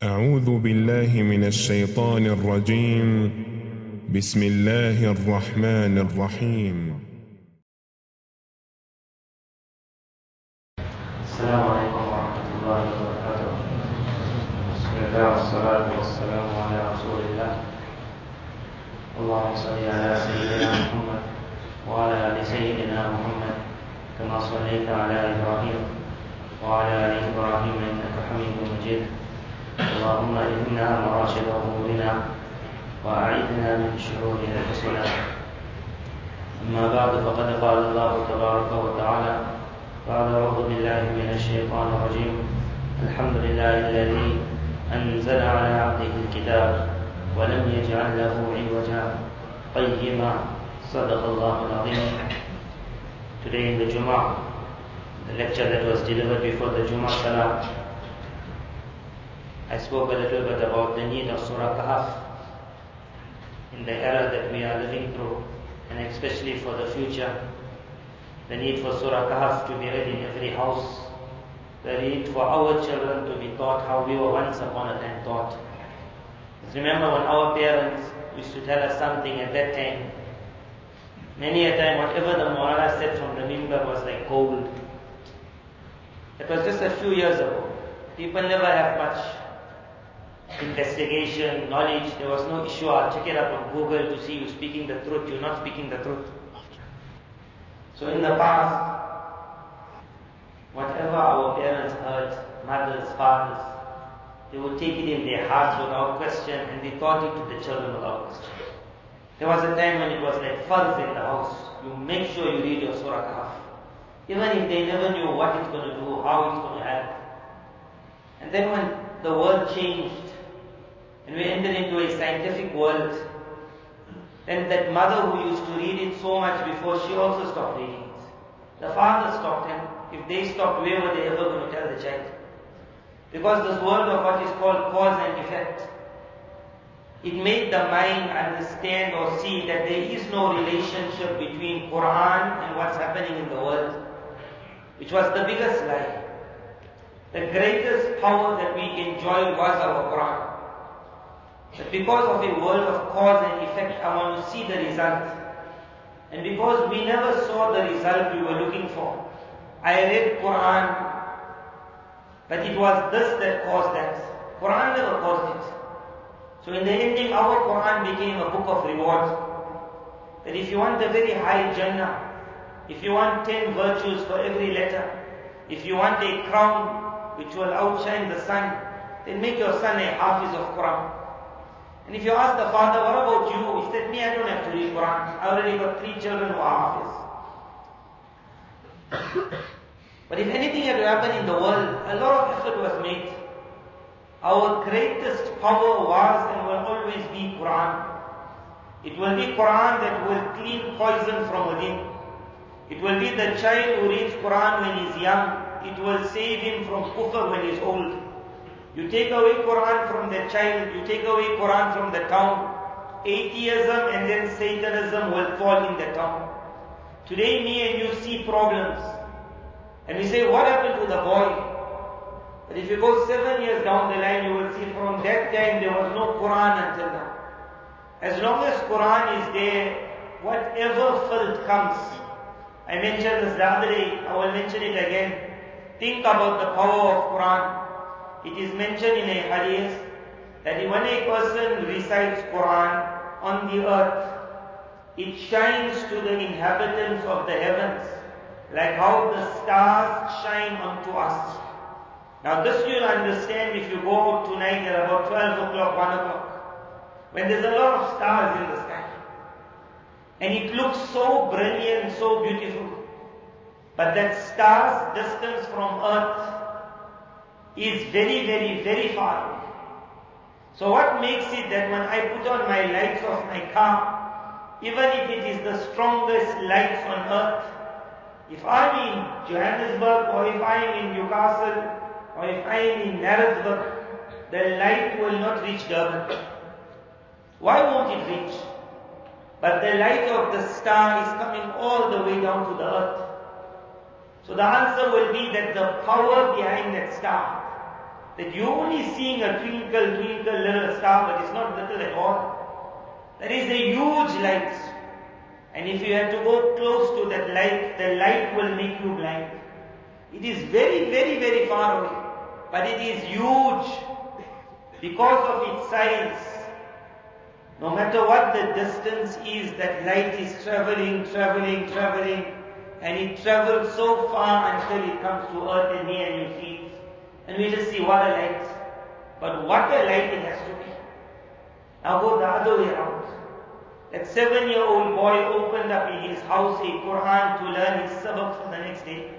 أعوذ بالله من الشيطان الرجيم. بسم الله الرحمن الرحيم. السلام عليكم ورحمة الله وبركاته. بسم الله والصلاة والسلام على رسول الله. اللهم صل على سيدنا محمد وعلى آل سيدنا محمد كما صليت على إبراهيم وعلى آل إبراهيم إنك حميد مجيد. اللهم ألهمنا مراشد أمورنا وأعذنا من شرور أنفسنا. أما بعد، فقد قال الله تبارك وتعالى بعد أعوذ بالله من الشيطان الرجيم. الحمد لله الذي أنزل على عبده الكتاب ولم يجعل له عوجا قيما. صدق الله العظيم. Today in the Jummah, the lecture that was delivered before the Jummah Salah, I spoke a little bit about the need of Surah Kahf in the era that we are living through, and especially for the future. The need for Surah Kahf to be read in every house. The need for our children to be taught how we were once upon a time taught. Remember when our parents used to tell us something at that time, many a time whatever the Moulana said from the minbar was like gold. It was just a few years ago. People never have much investigation, knowledge. There was no issue. I'll check it up on Google to see you speaking the truth, you're not speaking the truth. So in the past, whatever our parents heard, mothers, fathers, they would take it in their hearts without question, and they taught it to the children without question. There was a time when it was like farz in the house. You make sure you read your Surah Kahf. Even if they never knew what it's going to do, how it's going to help. And then when the world changed, and we entered into a scientific world, then that mother who used to read it so much before, she also stopped reading it. The father stopped, and if they stopped, where were they ever going to tell the child? Because this world of what is called cause and effect, it made the mind understand or see that there is no relationship between Quran and what's happening in the world, which was the biggest lie. The greatest power that we enjoyed was our Quran. But because of a world of cause and effect, I want to see the result. And because we never saw the result we were looking for, I read Quran, but it was this that caused that. Quran never caused it. So in the ending, our Quran became a book of reward. That if you want a very high Jannah, if you want 10 virtues for every letter, if you want a crown which will outshine the sun, then make your son a Hafiz of Quran. And if you ask the father, what about you? He said, me, I don't have to read Quran. I already got 3 children who are Hafiz. But if anything had to happen in the world, a lot of effort was made. Our greatest power was and will always be Quran. It will be Quran that will clean poison from within. It will be the child who reads Quran when he's young. It will save him from kufr when he's old. You take away Quran from the child, you take away Quran from the town, atheism and then Satanism will fall in the town. Today me and you see problems. And we say, what happened to the boy? But if you go 7 years down the line, you will see from that time there was no Quran until now. As long as Quran is there, whatever filth comes. I mentioned this the other day, I will mention it again. Think about the power of Quran. It is mentioned in a hadith that when a person recites Quran on the earth, it shines to the inhabitants of the heavens, like how the stars shine unto us. Now this you'll understand if you go out tonight at about 12 o'clock, 1 o'clock, when there's a lot of stars in the sky. And it looks so brilliant, so beautiful. But that star's distance from earth is very, very, very far away. So what makes it that when I put on my lights of my car, even if it is the strongest lights on earth, if I'm in Johannesburg or if I am in Newcastle or if I am in Maritzburg, the light will not reach Durban. Why won't it reach? But the light of the star is coming all the way down to the earth. So the answer will be that the power behind that star that you're only seeing a twinkle, twinkle little star, but it's not little at all. That is a huge light. And if you have to go close to that light, the light will make you blind. It is very, very, very far away. But it is huge because of its size. No matter what the distance is, that light is traveling, traveling, traveling. And it travels so far until it comes to earth and here and you see it. And we just see what a light. But what a light it has to be. Now go the other way around. That 7-year-old boy opened up in his house a Quran to learn his sabaq for the next day.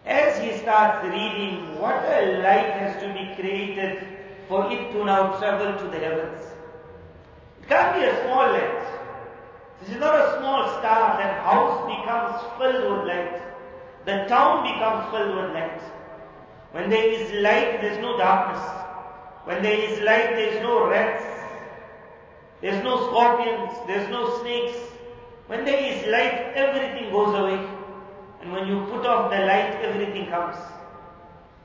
As he starts reading, what a light has to be created for it to now travel to the heavens. It can't be a small light. This is not a small star. That house becomes filled with light. The town becomes filled with light. When there is light, there is no darkness. When there is light, there is no rats. There is no scorpions. There is no snakes. When there is light, everything goes away. And when you put off the light, everything comes.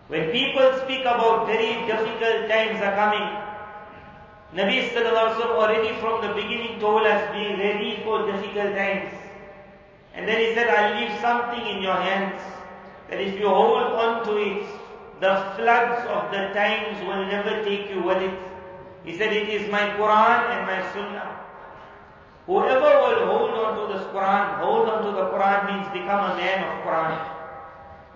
When people speak about very difficult times are coming, Nabi Sallallahu Alaihi Wasallam already from the beginning told us, be ready for difficult times. And then he said, I'll leave something in your hands, that if you hold on to it, the floods of the times will never take you with it. He said, it is my Quran and my Sunnah. Whoever will hold on to this Quran, hold on to the Quran means become a man of Quran.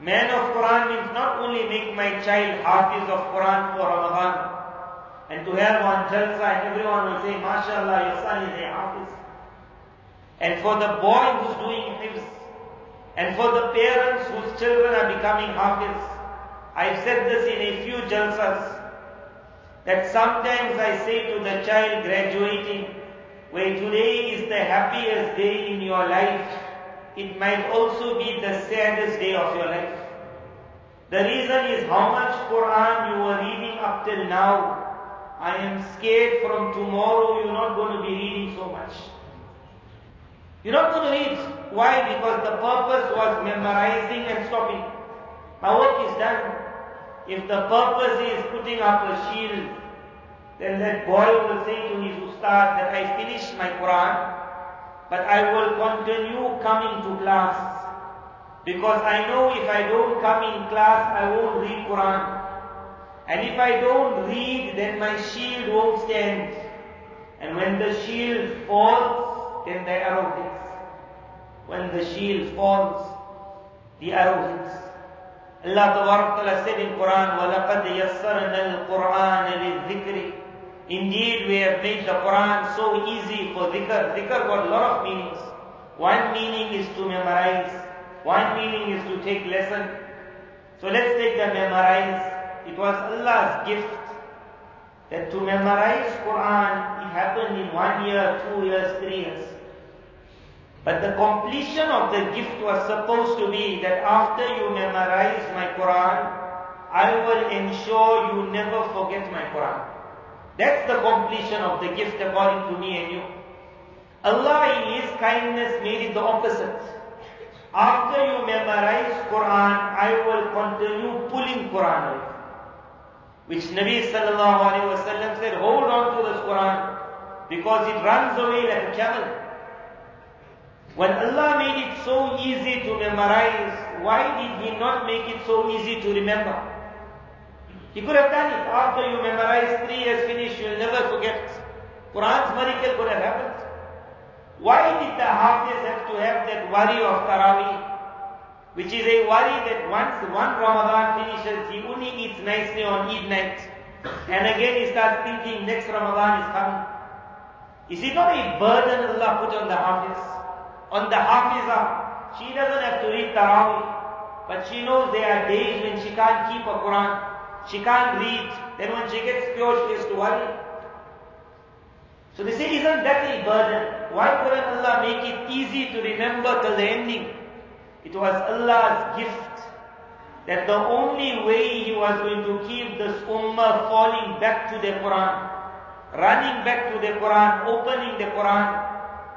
Man of Quran means not only make my child hafiz of Quran for Ramadan, and to have one jalsa and everyone will say, MashaAllah, your son is a hafiz. And for the boy who's doing hifz, and for the parents whose children are becoming hafiz. I've said this in a few jalsas, that sometimes I say to the child graduating, where today is the happiest day in your life, it might also be the saddest day of your life. The reason is how much Quran you were reading up till now. I am scared from tomorrow you're not going to be reading so much. You're not going to read. Why? Because the purpose was memorizing and stopping. My work is done. If the purpose is putting up a shield, then that boy will say to his ustad that I finished my Quran, but I will continue coming to class. Because I know if I don't come in class, I won't read Quran. And if I don't read, then my shield won't stand. And when the shield falls, then the arrow hits. When the shield falls, the arrow hits. Allah said in Quran, وَلَقَدْ يَسَّرْنَا الْقُرْآنَ لِلذِّكْرِ. Indeed, we have made the Quran so easy for dhikr. Dhikr got a lot of meanings. One meaning is to memorize. One meaning is to take lesson. So let's take the memorize. It was Allah's gift that to memorize Quran, it happened in 1 year, 2 years, 3 years. But the completion of the gift was supposed to be that after you memorize my Quran, I will ensure you never forget my Quran. That's the completion of the gift according to me and you. Allah in His kindness made it the opposite. After you memorize Quran, I will continue pulling Quran away. Which Nabi Sallallahu Alaihi Wasallam said, hold on to this Quran, because it runs away like a camel. When Allah made it so easy to memorize, why did He not make it so easy to remember? He could have done it. After you memorize 3 years finish, you'll never forget. Quran's miracle could have happened. Why did the Hafiz have to have that worry of Taraweeh? Which is a worry that once one Ramadan finishes, he only eats nicely on Eid night. And again he starts thinking next Ramadan is coming. Is it not a burden Allah put on the Hafiz? On the Hafizah, she doesn't have to read Taraweeh, but she knows there are days when she can't keep a Quran. She can't read. Then when she gets pure, she has to worry. So they say, isn't that a burden? Why couldn't Allah make it easy to remember till the ending? It was Allah's gift that the only way He was going to keep this ummah falling back to the Quran, running back to the Quran, opening the Quran,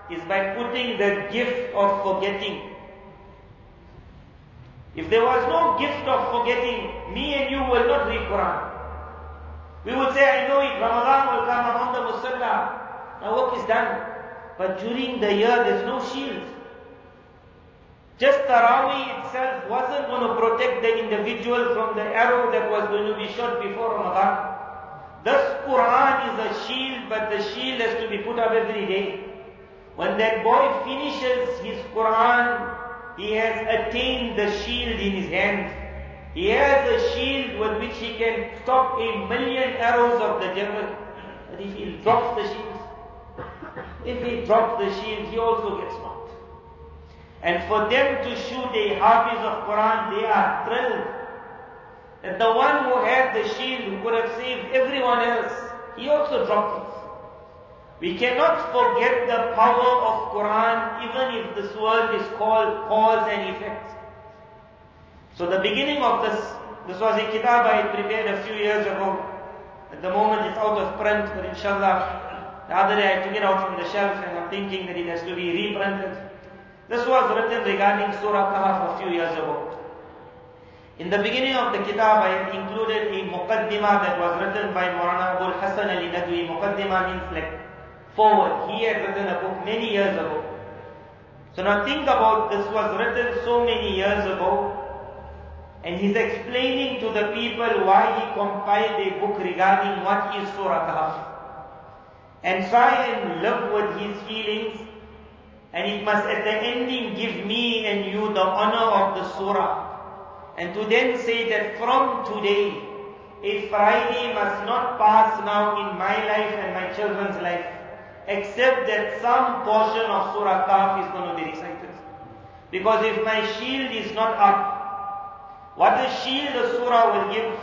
is by putting the gift of forgetting. If there was no gift of forgetting, me and you will not read Quran. We would say, I know it, Ramadan will come, I'm on the Musalla. Our work is done. But during the year, there's no shield. Just Taraweeh itself wasn't going to protect the individual from the arrow that was going to be shot before Ramadan. Thus, Quran is a shield, but the shield has to be put up every day. When that boy finishes his Quran, he has attained the shield in his hand. He has a shield with which he can stop 1,000,000 arrows of the devil. But if he drops the shield, he also gets knocked. And for them to shoot a Hafiz of Quran, they are thrilled. That the one who had the shield, who could have saved everyone else, he also dropped it. We cannot forget the power of Quran, even if this world is called cause and effect. So the beginning of this was a kitab I had prepared a few years ago. At the moment it's out of print, but inshallah, the other day I took it out from the shelf and I'm thinking that it has to be reprinted. This was written regarding Surah Kahf a few years ago. In the beginning of the kitab, I had included a muqaddimah that was written by Moulana Hassan Ali Nadwi. Muqaddimah means like forward. He had written a book many years ago. So now think about, this was written so many years ago, and he's explaining to the people why he compiled a book regarding what is Surah Kahf. And try and live with his feelings, and it must at the ending give me and you the honor of the surah. And to then say that from today, a Friday must not pass now in my life and my children's life, except that some portion of Surah Kahf is going to be recited. Because if my shield is not up, what a shield the surah will give.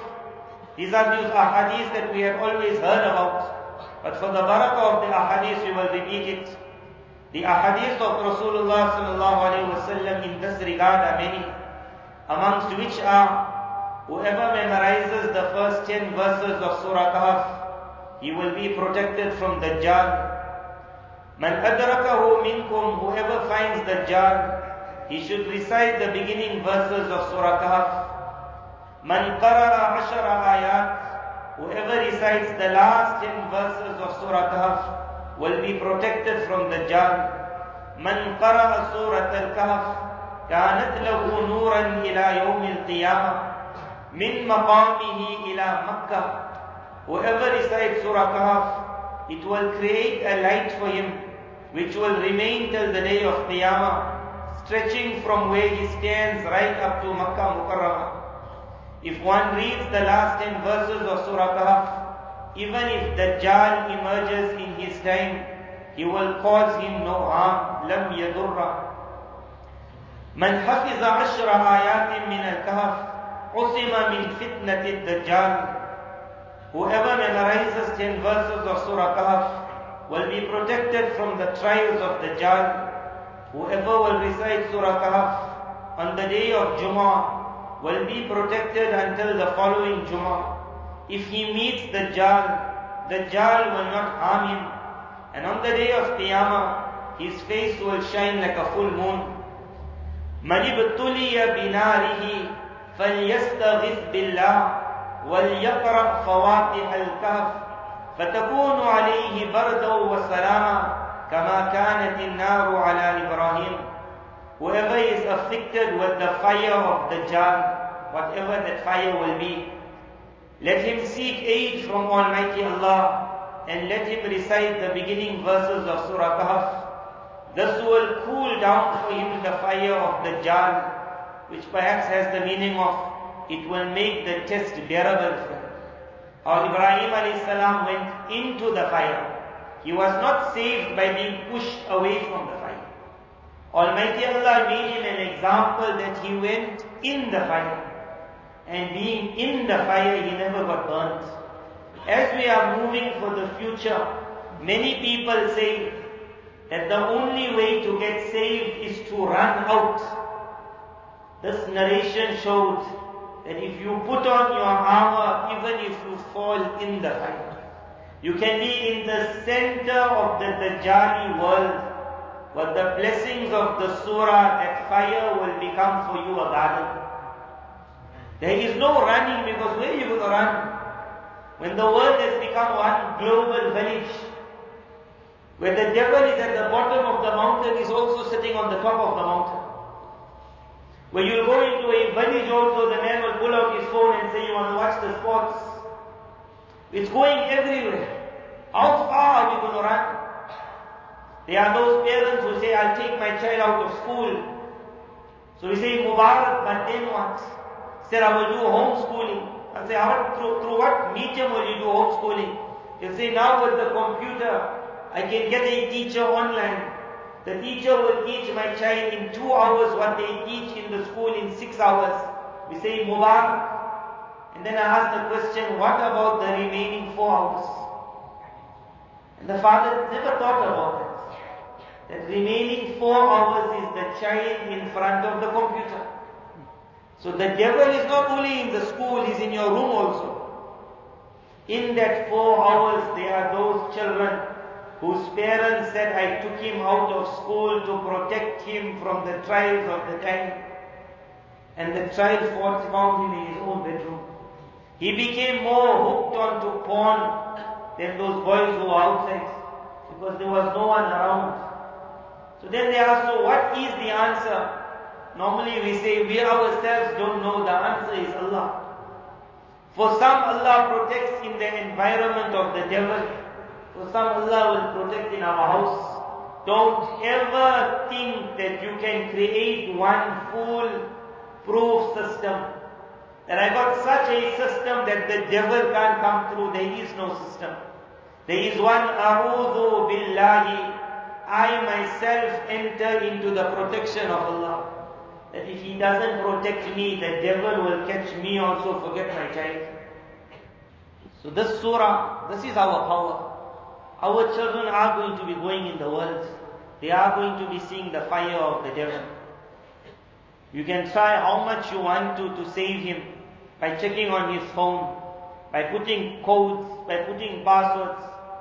These are those ahadith that we have always heard about. But for the barakah of the ahadith, we will repeat it. The ahadith of Rasulullah sallallahu alayhi wa sallam in this regard are many, amongst which are, whoever memorizes the first 10 verses of Surah Kahf, he will be protected from Dajjal. Man adrakahu minkum, whoever finds Dajjal, he should recite the beginning verses of Surah Kahf. Man qara'a 10 ayat, whoever recites the last 10 verses of Surah Kahf, will be protected from Dajjal. Man qara'a Surat al-Kahf, كانت له نورا إلى يوم القيامة من مقامه إلى مكة. Whoever recites Surah Kahf, it will create a light for him which will remain till the day of Qiyamah, stretching from where he stands right up to Makkah Mukarramah. If one reads the last 10 verses of Surah Kahf, even if Dajjal emerges in his time, he will cause him no harm. لم يضر. من حفظ 10 آيات من الكهف عصم من فتنة الدجال. Whoever memorizes 10 verses of Surah Kahf will be protected from the trials of Dajjal. Whoever will recite Surah Kahf on the day of Jummah will be protected until the following Jummah. If he meets Dajjal, Dajjal will not harm him. And on the day of Qiyamah, his face will shine like a full moon. من ابتلي بناره فليستغث بالله وليقرأ فواتح الكهف فتكون عليه بردا وسلاما كما كانت النار على إبراهيم. Whoever is afflicted with the fire of Dajjal, whatever that fire will be, let him seek aid from Almighty Allah and let him recite the beginning verses of Surah Kahf. This will cool down for him the fire of the Dajjal, which perhaps has the meaning of, it will make the test bearable for him. How Ibrahim alayhi salam went into the fire. He was not saved by being pushed away from the fire. Almighty Allah made him an example that he went in the fire. And being in the fire, he never got burnt. As we are moving for the future, many people say that the only way to get saved is to run out. This narration showed that if you put on your armor, even if you fall in the fire, you can be in the center of the Dajjali world. With the blessings of the surah, that fire will become for you a garden. There is no running, because where are you going to run? When the world has become one global village, where the devil is at the bottom of the mountain, is also sitting on the top of the mountain. When you go into a village also, the man will pull out his phone and say, you want to watch the sports. It's going everywhere. How far are we going to run? There are those parents who say, I'll take my child out of school. So we say, Mubarak, but then what? Said, I will do homeschooling. I say, through what medium will you do homeschooling? You say, now with the computer, I can get a teacher online. The teacher will teach my child in 2 hours what they teach in the school in 6 hours. We say, Mubarak. And then I ask the question, what about the remaining 4 hours? And the father never thought about it. That remaining 4 hours is the child in front of the computer. So the devil is not only in the school, he's in your room also. In that 4 hours, there are those children whose parents said, I took him out of school to protect him from the trials of the time. And the child found him in his own bedroom. He became more hooked onto porn than those boys who were outside, because there was no one around. So then they ask, so what is the answer? Normally we say, we ourselves don't know. The answer is Allah. For some, Allah protects in the environment of the devil. For some, Allah will protect in our house. Don't ever think that you can create one foolproof system. That I got such a system that the devil can't come through. There is no system. There is one, A'udhu Billahi. I myself enter into the protection of Allah. That if He doesn't protect me, the devil will catch me also, forget my child. So this surah, this is our power. Our children are going to be going in the world. They are going to be seeing the fire of the devil. You can try how much you want to save him by checking on his phone, by putting codes, by putting passwords,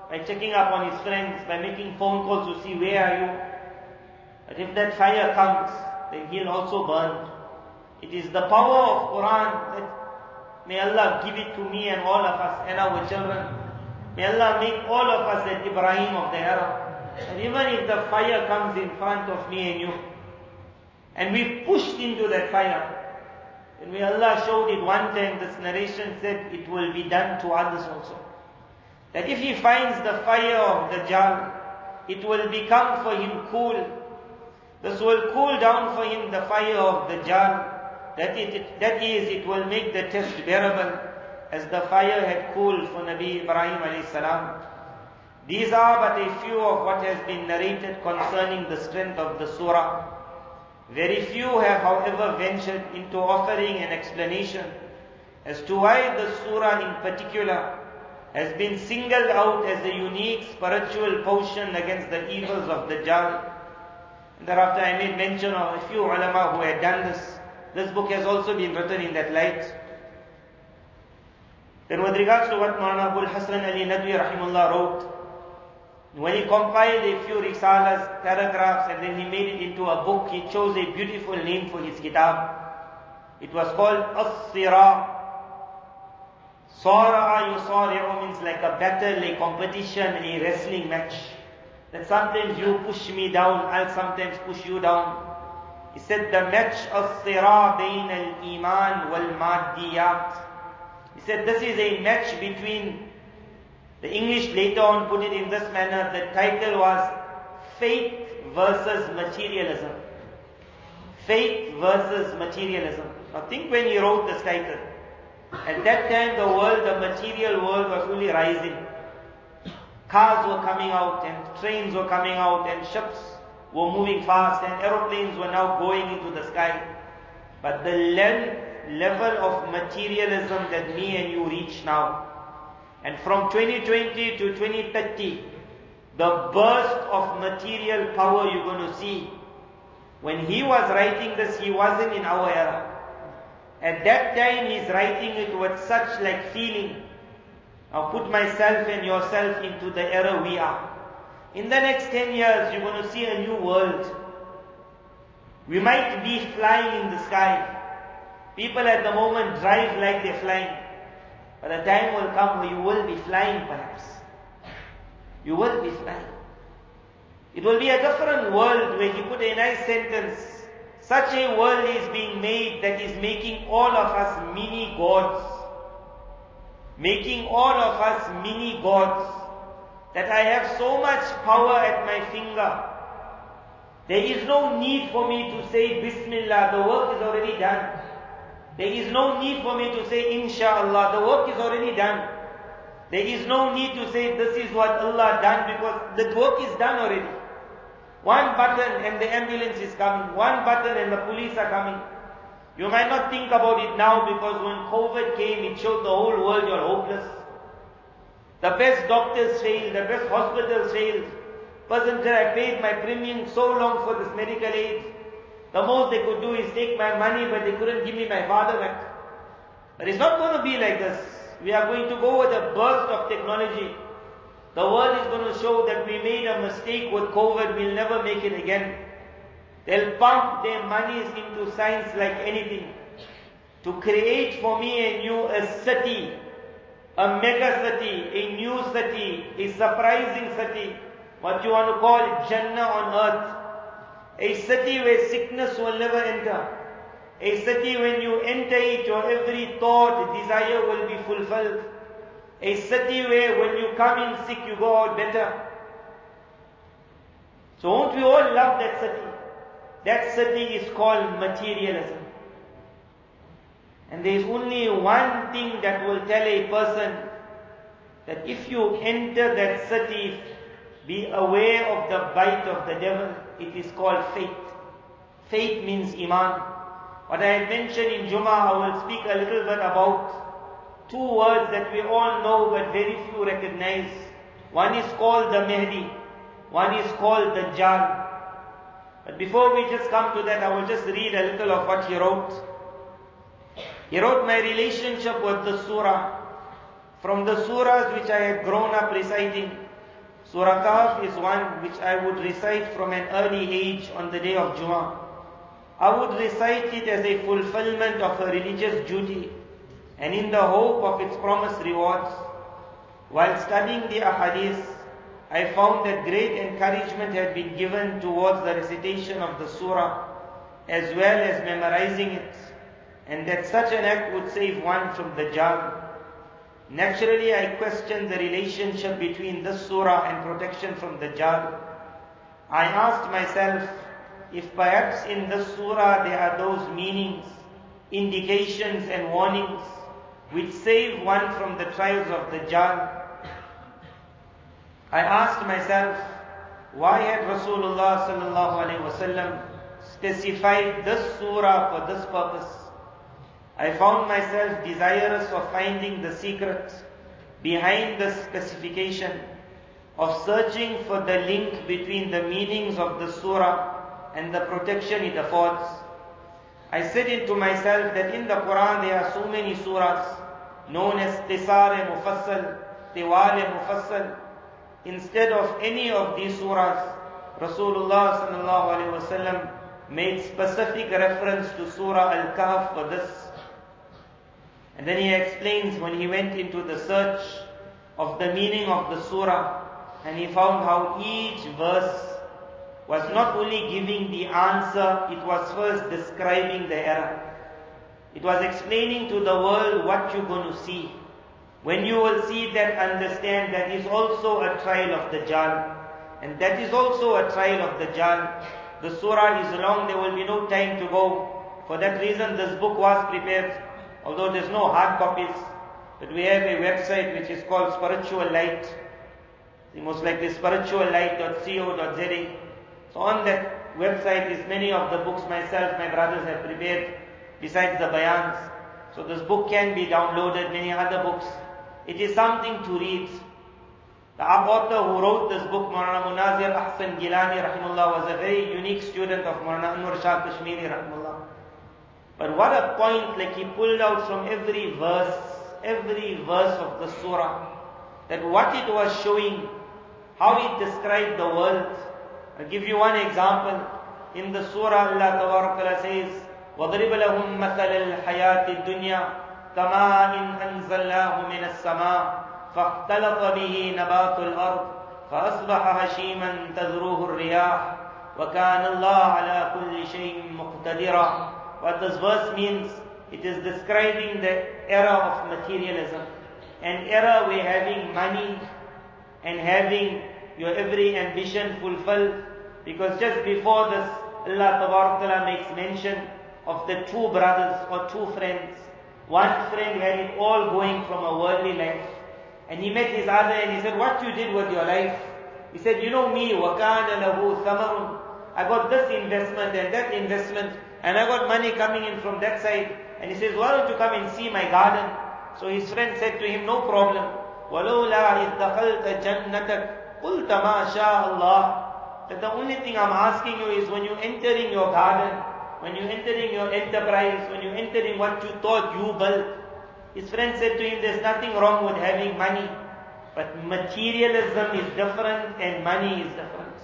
by checking up on his friends, by making phone calls to see where are you. But if that fire comes, then he'll also burn. It is the power of Quran that may Allah give it to me and all of us and our children. May Allah make all of us that Ibrahim of the era. And even if the fire comes in front of me and you, and we pushed into that fire, and may Allah showed it one time, this narration said it will be done to others also. That if he finds the fire of Dajjal, it will become for him cool. This will cool down for him the fire of Dajjal. That is, it will make the test bearable, as the fire had cooled for Nabi Ibrahim alayhi salam. These are but a few of what has been narrated concerning the strength of the surah. Very few have, however, ventured into offering an explanation as to why the surah in particular has been singled out as a unique spiritual potion against the evils of Dajjal. And thereafter I made mention of a few ulama who had done this. This book has also been written in that light. Then with regards to what Moulana Abul Hassan Ali Nadwi rahimullah wrote, when he compiled a few risalas, paragraphs, and then he made it into a book, he chose a beautiful name for his kitab. It was called As-Sirah. Sara'a yusari'u means like a battle, a competition, a wrestling match. That sometimes you push me down, I'll sometimes push you down. He said the match As-Sirah bain al-Iman wal-Mahdiyat. He said this is a match between, the English later on put it in this manner, the title was Faith versus Materialism. Faith versus Materialism. Now think when he wrote this title. At that time the world, the material world was only rising. Cars were coming out and trains were coming out and ships were moving fast and aeroplanes were now going into the sky. But the level of materialism that me and you reach now, and from 2020 to 2030, the burst of material power you're going to see. When he was writing this, he wasn't in our era. At that time, he's writing it with such like feeling. Now put myself and yourself into the era we are. In the next 10 years, you're going to see a new world. We might be flying in the sky. People at the moment drive like they're flying. But a time will come where you will be flying perhaps. You will be flying. It will be a different world where he put a nice sentence. Such a world is being made that is making all of us mini gods. Making all of us mini gods. That I have so much power at my finger. There is no need for me to say Bismillah, the work is already done. There is no need for me to say Inshallah, the work is already done. There is no need to say this is what Allah done because the work is done already. One button and the ambulance is coming. One button and the police are coming. You might not think about it now because when COVID came, it showed the whole world you're hopeless. The best doctors failed, the best hospitals failed. Person said, I paid my premium so long for this medical aid. The most they could do is take my money, but they couldn't give me my father back. But it's not going to be like this. We are going to go with a burst of technology. The world is going to show that we made a mistake with COVID, we'll never make it again. They'll pump their monies into science like anything. To create for me a city, a mega city, a new city, a surprising city, what you want to call Jannah on earth. A city where sickness will never enter. A city when you enter it, your every thought, desire will be fulfilled. A city where when you come in sick, you go out better. So won't we all love that city? That city is called materialism. And there is only one thing that will tell a person that if you enter that city, be aware of the bite of the devil. It is called faith. Faith means iman. What I had mentioned in Jummah, I will speak a little bit about two words that we all know but very few recognize. One is called the Mahdi. One is called the Dajjal. But before we just come to that, I will just read a little of what he wrote. He wrote, my relationship with the Surah. From the Surahs which I had grown up reciting, Surah Kahf is one which I would recite from an early age on the day of Jummah. I would recite it as a fulfillment of a religious duty and in the hope of its promised rewards. While studying the ahadith, I found that great encouragement had been given towards the recitation of the surah as well as memorizing it, and that such an act would save one from Dajjal. Naturally, I questioned the relationship between this surah and protection from Dajjal. I asked myself if perhaps in this surah there are those meanings, indications and warnings which save one from the trials of Dajjal. I asked myself, why had Rasulullah sallallahu alaihi wasallam specified this surah for this purpose? I found myself desirous of finding the secret behind the specification, of searching for the link between the meanings of the surah and the protection it affords. I said into myself that in the Quran there are so many surahs known as Qisar-e-Mufassal, Tiwal-e-Mufassal. Instead of any of these surahs, Rasulullah sallallahu alaihi wasallam made specific reference to Surah Al-Kahf for this. And then he explains when he went into the search of the meaning of the surah, and he found how each verse was not only giving the answer, it was first describing the error. It was explaining to the world what you're going to see. When you will see that, understand that is also a trial of Dajjal. And that is also a trial of Dajjal. The surah is long, there will be no time to go. For that reason this book was prepared. Although there's no hard copies, but we have a website which is called Spiritual Light. Most likely spirituallight.co.za. So on that website is many of the books myself, my brothers have prepared, besides the bayans. So this book can be downloaded, many other books. It is something to read. The author who wrote this book, Moulana Munazir Ahsan Gilani rahimullah, was a very unique student of Moulana Anwar Shah Kashmiri rahimullah. But what a point, like he pulled out from every verse of the surah, that what it was showing, how it described the world. I'll give you one example. In the surah, Allah Tabaraka says, وَضْرِبْ لَهُمْ مَثَلَ الْحَيَاةِ الدُّنْيَا كَمَاءٍ أَنزَلْنَاهُ مِنَ السَّمَاءِ فَاخْتَلَطَ بِهِ نَبَاتُ الْأَرْضِ فَأَصْبَحَ هَشِيمًا تَذْرُوهُ الرِّيَاحُ وَكَانَ اللَّهُ عَلَى كُلِّ شَيْءٍ مُقْتَدِرًا. What this verse means, it is describing the era of materialism, an era where having money and having your every ambition fulfilled. Because just before this, Allah Ta'ala makes mention of the two brothers or two friends. One friend had it all going from a worldly life, and he met his other and he said, "What you did with your life?" He said, "You know me, وَكَانَ لَهُ ثَمَرٌ. I got this investment and that investment, and I got money coming in from that side." And he says, "Why don't you come and see my garden?" So his friend said to him, "No problem. وَلَوْلَا إِذْ دَخَلْتَ جَنَّتَكَ قُلْتَ مَا شَاءَ اللَّهُ." That the only thing I'm asking you is when you entering your garden, when you entering your enterprise, when you entering what you thought you built. His friend said to him, "There's nothing wrong with having money, but materialism is different and money is different."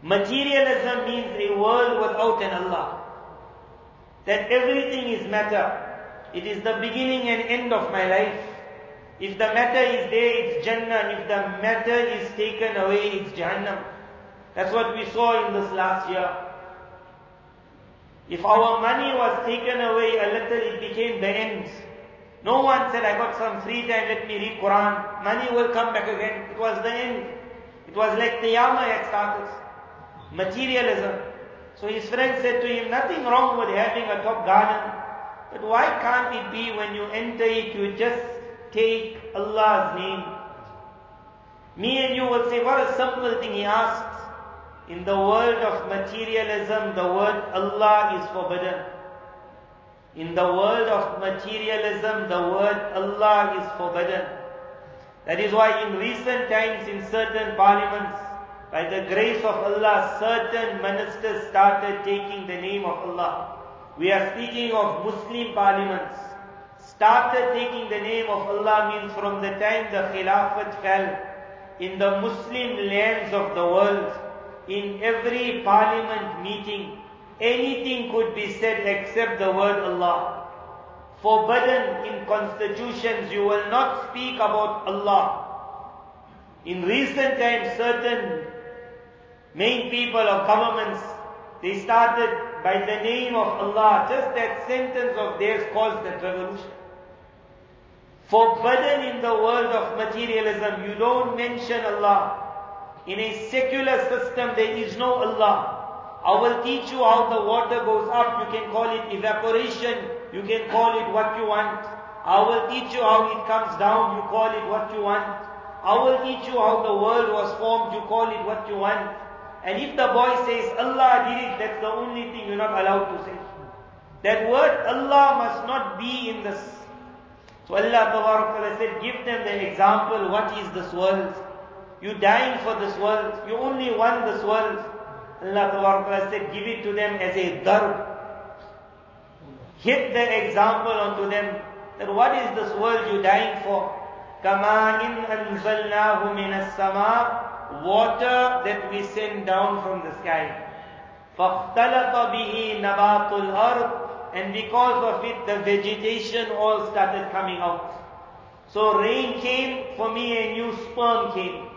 Materialism means a world without an Allah. That everything is matter. It is the beginning and end of my life. If the matter is there, it's Jannah. If the matter is taken away, it's Jahannam. That's what we saw in this last year. If our money was taken away a little, it became the end. No one said, "I got some free time, let me read Quran." Money will come back again. It was the end. It was like Qiyamah had started. Materialism. So his friend said to him, "Nothing wrong with having a top garden, but why can't it be when you enter it, you just take Allah's name?" Me and you will say, "What a simple thing," he asked. In the world of materialism, the word Allah is forbidden. In the world of materialism, the word Allah is forbidden. That is why in recent times, in certain parliaments, by the grace of Allah, certain ministers started taking the name of Allah. We are speaking of Muslim parliaments. Started taking the name of Allah means from the time the Khilafat fell, in the Muslim lands of the world, in every parliament meeting, anything could be said except the word Allah. Forbidden in constitutions, you will not speak about Allah. In recent times, certain main people of governments, they started by the name of Allah. Just that sentence of theirs caused that revolution. Forbidden in the world of materialism, you don't mention Allah. In a secular system, there is no Allah. I will teach you how the water goes up. You can call it evaporation. You can call it what you want. I will teach you how it comes down. You call it what you want. I will teach you how the world was formed. You call it what you want. And if the boy says Allah did it, that's the only thing you're not allowed to say. That word Allah must not be in this. So Allah Ta'ala said, give them the example. What is this world? You dying for this world. You only want this world. Allah Ta'ala said, give it to them as a darb. Hit the example onto them. That what is this world you dying for? كَمَا إِنْ أَنزَلْنَاهُ مِنَ السَّمَاءِ, water that we send down from the sky. فَاخْتَلَطَ بِهِ نَبَاتُ الْأَرْضِ, and because of it, the vegetation all started coming out. So rain came, for me and you, sperm came.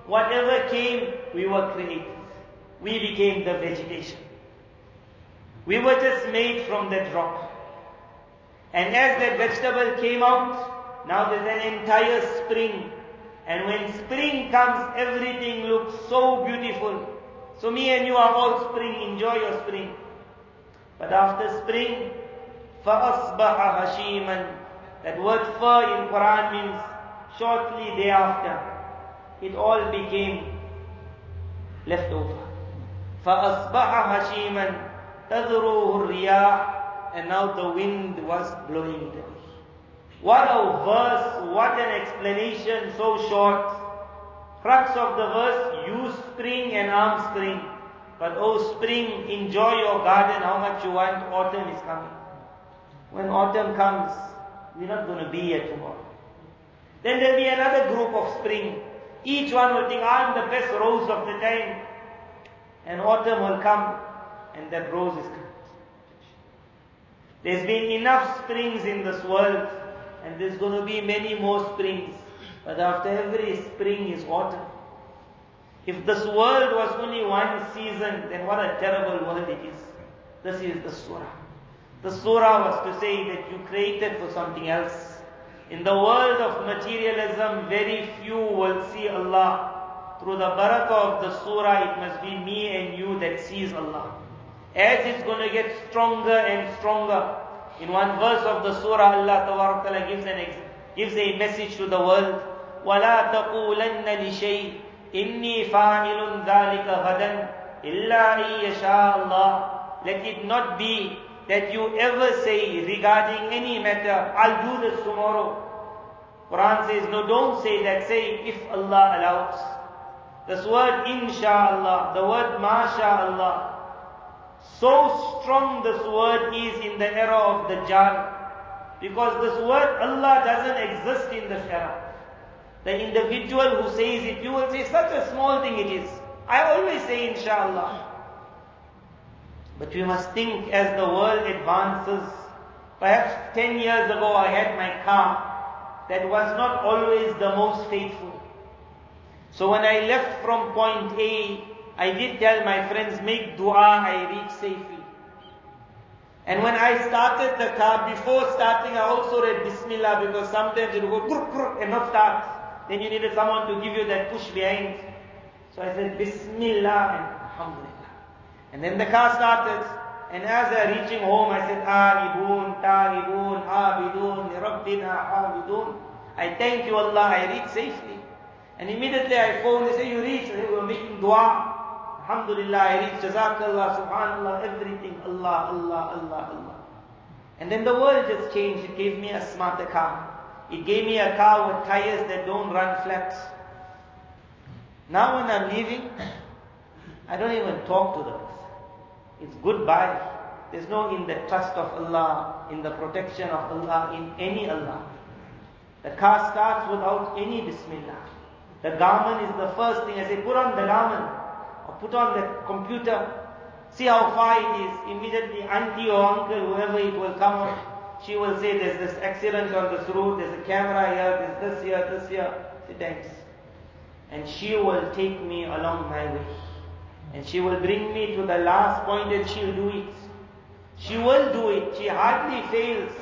Whatever came, we were created. We became the vegetation. We were just made from that rock. And as that vegetable came out, now there's an entire spring. And when spring comes, everything looks so beautiful. So me and you are all spring, enjoy your spring. But after spring, فَأَصْبَحَ هَشِيمًا. That word fa in Quran means shortly thereafter. It all became leftover. فَأَصْبَحَ هَشِيمًا تَذْرُوهُ الرِّيَاحُ. And now the wind was blowing it away. What a verse, what an explanation, so short. Crux of the verse, you spring and I'm spring. But oh spring, enjoy your garden how much you want, autumn is coming. When autumn comes, we're not going to be here tomorrow. Then there'll be another group of spring. Each one will think, I'm the best rose of the time. And autumn will come, and that rose is cut. There's been enough springs in this world, and there's going to be many more springs. But after every spring is autumn. If this world was only one season, then what a terrible world it is. This is the surah. The surah was to say that you created for something else. In the world of materialism, very few will see Allah. Through the barakah of the surah, it must be me and you that sees Allah. As it's going to get stronger and stronger. In one verse of the surah, Allah Ta'ala gives a message to the world. وَلَا تَقُولَنَّ لِشَيْءٍ إِنِّي فَاعِلٌ ذَلِكَ غَدًا إِلَّا إِن يَشَاءَ اللَّهُ. Let it not be that you ever say regarding any matter, I'll do this tomorrow. Quran says, no, don't say that. Say, if Allah allows. This word, insha'Allah, the word masha'Allah, so strong this word is in the era of Dajjal. Because this word, Allah, doesn't exist in this era. The individual who says it, you will say, such a small thing it is. I always say insha'Allah. But we must think as the world advances. Perhaps 10 years ago I had my car that was not always the most faithful. So when I left from point A, I did tell my friends, make dua, I reach safely. And when I started the car, before starting I also read Bismillah, because sometimes it will go gruk, gruk, and not start. Then you needed someone to give you that push behind. So I said Bismillah and Alhamdulillah. And then the car started, and as I reaching home, I said, Aibun, Ta'ibun, Abidun, Rabbina, Abidun. I thank you Allah, I reached safely. And immediately I phoned, they say, you reached, we were making dua. Alhamdulillah, I reached, Jazakallah, Subhanallah, everything, Allah, Allah, Allah, Allah. And then the world just changed, it gave me a smarter car. It gave me a car with tires that don't run flat. Now when I'm leaving, I don't even talk to them. It's goodbye. There's no in the trust of Allah, in the protection of Allah, in any Allah. The car starts without any Bismillah. The garment is the first thing. I say, put on the garment, or put on the computer. See how far it is. Immediately, auntie or uncle, whoever it will come on, she will say, there's this accident on this road, there's a camera here, there's this here, this here. I say, thanks. And she will take me along my way. And she will bring me to the last point and she will do it. She will do it. She hardly fails.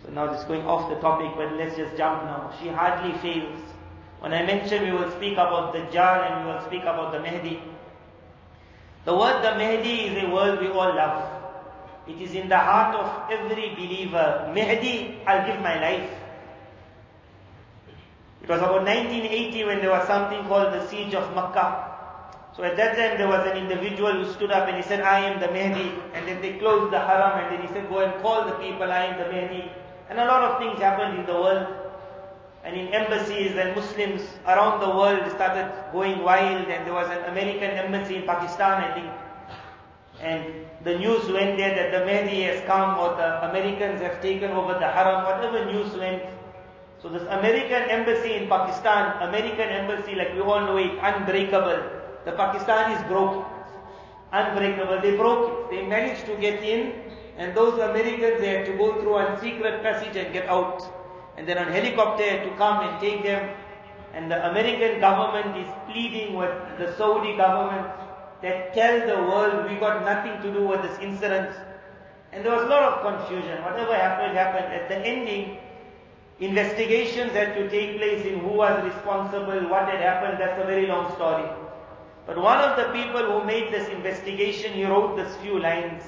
So now this is going off the topic, but let's just jump now. She hardly fails. When I mentioned we will speak about Dajjal and we will speak about the Mahdi. The word the Mahdi is a word we all love. It is in the heart of every believer. Mahdi, I'll give my life. It was about 1980 when there was something called the siege of Makkah. So at that time there was an individual who stood up and he said, I am the Mahdi. And then they closed the haram and then he said, go and call the people, I am the Mahdi. And a lot of things happened in the world. And in embassies and Muslims around the world started going wild. And there was an American embassy in Pakistan, I think. And the news went there that the Mahdi has come or the Americans have taken over the haram, whatever news went. So this American embassy in Pakistan, American embassy, like we all know it, unbreakable. The Pakistanis broke it. Unbreakable. They broke it. They managed to get in, and those Americans, they had to go through a secret passage and get out. And then a helicopter had to come and take them. And the American government is pleading with the Saudi government that tell the world we got nothing to do with this incident. And there was a lot of confusion. Whatever happened, happened. At the ending, investigations had to take place in who was responsible, what had happened. That's a very long story. But one of the people who made this investigation, he wrote this few lines.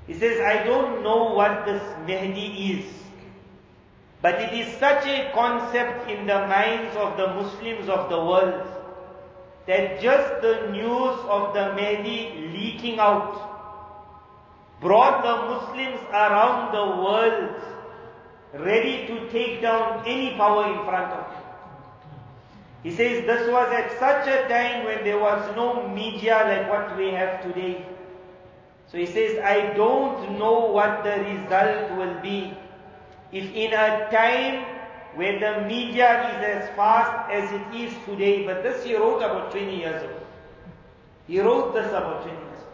He says, I don't know what this Mahdi is, but it is such a concept in the minds of the Muslims of the world that just the news of the Mahdi leaking out brought the Muslims around the world ready to take down any power in front of them. He says this was at such a time when there was no media like what we have today. So he says, I don't know what the result will be if in a time where the media is as fast as it is today. But this he wrote about 20 years ago. He wrote this about 20 years ago.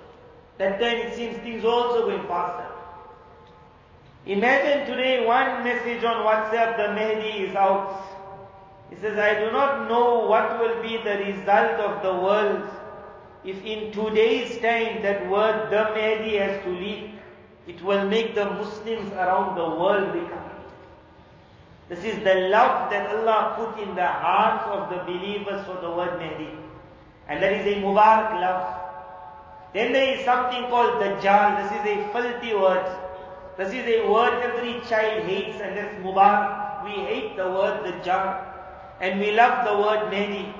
That time it seems things are also going faster. Imagine today one message on WhatsApp, the Mahdi is out. He says, I do not know what will be the result of the world if in today's time that word, the Mahdi, has to leak. It will make the Muslims around the world become. This is the love that Allah put in the hearts of the believers for the word Mahdi. And that is a Mubarak love. Then there is something called Dajjal. This is a filthy word. This is a word every child hates, and that's Mubarak. We hate the word Dajjal. And we love the word Mahdi.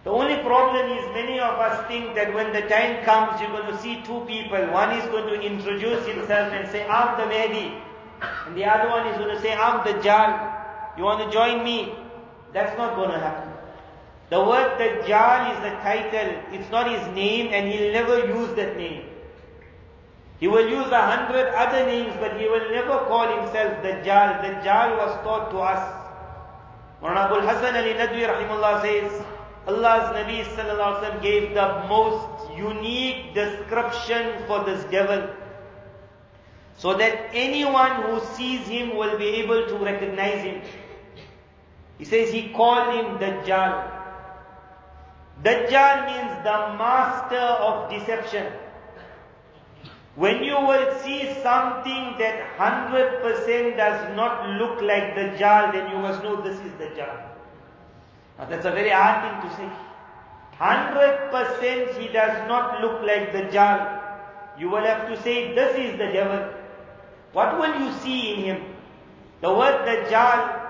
The only problem is many of us think that when the time comes, you're going to see two people. One is going to introduce himself and say, I'm the Mahdi. And the other one is going to say, I'm Dajjal. You want to join me? That's not going to happen. The word Dajjal is the title. It's not his name, and he'll never use that name. He will use 100 other names, but he will never call himself Dajjal. Dajjal was taught to us. Moulana Hassan Ali Nadwi rahimahullah says, Allah's Nabi sallallahu alaihi wasallam gave the most unique description for this devil, so that anyone who sees him will be able to recognize him. He says he called him Dajjal. Dajjal means the master of deception. When you will see something that 100% does not look like Dajjal, then you must know this is Dajjal. Now that's a very hard thing to say. 100% he does not look like Dajjal. You will have to say, this is the devil. What will you see in him? The word Dajjal,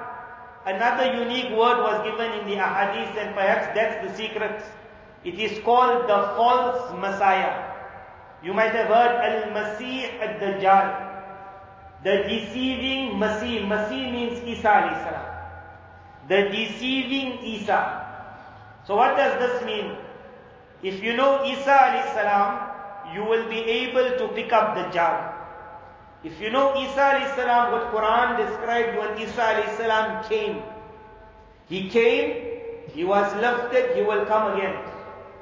another unique word was given in the ahadith, and perhaps that's the secret. It is called the false Messiah. You might have heard Al-Masih Ad-Dajjal, the deceiving Masih. Masih means Isa alayhi salam. The deceiving Isa. So what does this mean? If you know Isa alayhi salam, you will be able to pick up Dajjal. If you know Isa alayhi salam, what Quran described when Isa alayhi salam came. He came, he was lifted, he will come again.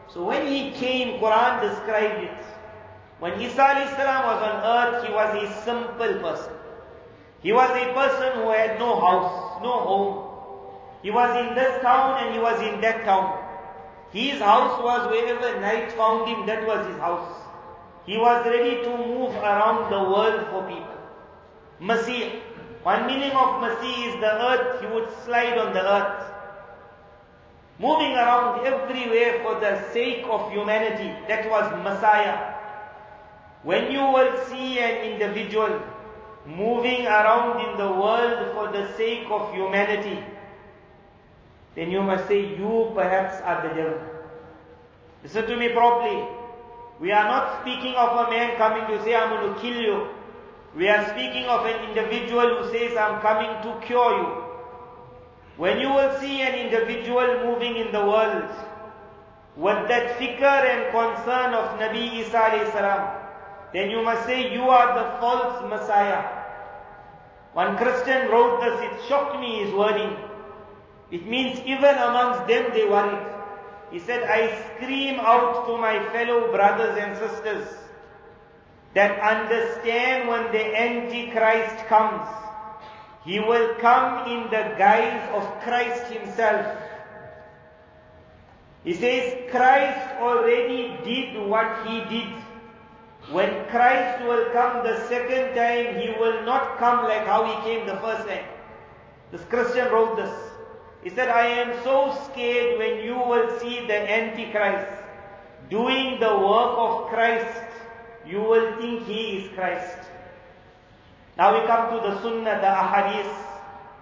So when he came, Quran described it. When Isa alayhi salam was on earth, he was a simple person. He was a person who had no house, no home. He was in this town and he was in that town. His house was wherever night found him, that was his house. He was ready to move around the world for people. Masih. One meaning of Masih is the earth. He would slide on the earth. Moving around everywhere for the sake of humanity. That was Messiah. When you will see an individual moving around in the world for the sake of humanity, then you must say, you perhaps are the devil. Listen to me properly. We are not speaking of a man coming to say, I'm going to kill you. We are speaking of an individual who says, I'm coming to cure you. When you will see an individual moving in the world with that fikr and concern of Nabi Isa alayhi salam, then you must say, you are the false Messiah. One Christian wrote this, it shocked me, his wording. It means even amongst them they worried. He said, I scream out to my fellow brothers and sisters that understand when the Antichrist comes, he will come in the guise of Christ himself. He says, Christ already did what he did. When Christ will come the second time, he will not come like how he came the first time. This Christian wrote this. He said, I am so scared when you will see the Antichrist doing the work of Christ, you will think he is Christ. Now we come to the Sunnah, the Ahadith.